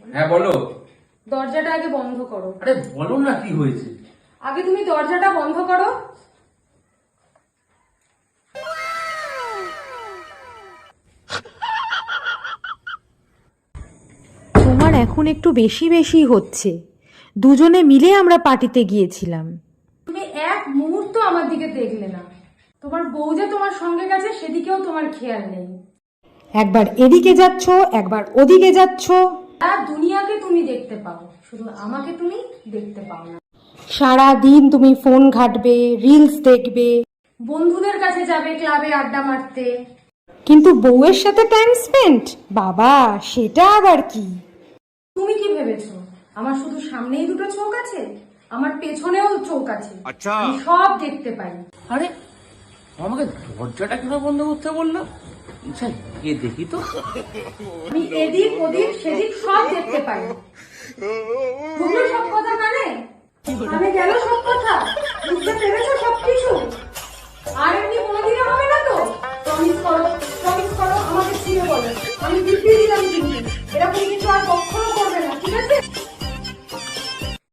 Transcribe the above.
হ্যাঁ বলো। দরজাটা আগে বন্ধ করো। আরে বলো না কি হয়েছে। আগে তুমি দরজাটা বন্ধ করো। তোমার এখন একটু বেশি বেশি হচ্ছে। দুজনে মিলে আমরা পার্টিতে গিয়েছিলাম। তুমি এক মুহূর্ত আমার দিকে দেখলে না। তোমার বউ যে তোমার সঙ্গে গেছে সেদিকেও তোমার খেয়াল নেই। একবার এদিকে যাচ্ছ, একবার ওদিকে যাচ্ছ। আর দুনিয়াকে তুমি দেখতে পাও, শুধু আমাকে তুমি দেখতে পাও না। সারা দিন তুমি ফোন ঘাঁটবে, রিলস দেখবে, বন্ধুদের কাছে যাবে, ক্লাবে আড্ডা মারতে। কিন্তু বউয়ের সাথে টাইম স্পেন্ড, বাবা সেটা আবার কি? তুমি কি ভেবেছো আমার শুধু সামনেই দুটো চোখ আছে? আমার পেছনেও চোখ আছে। আমি সব দেখতে পাই। আরে আমাকে দরজাটা কেন বন্ধ করতে বললো? আচ্ছা গিয়ে দেখি তো। আমি এদিক ওদিক সেদিক সব দেখতে পাই। ঢুকলো সব কথা কানে? কানে গেল সব কথা? বুঝতে পেরেছো সবকিছু? আর এমনি কোনোদিনও হবে না তো? প্রমিস করো, আমাকে ছিঁড়ে বলো। আমি দিব্যি দিলাম কিন্তু এরকম কিছু আর কখনো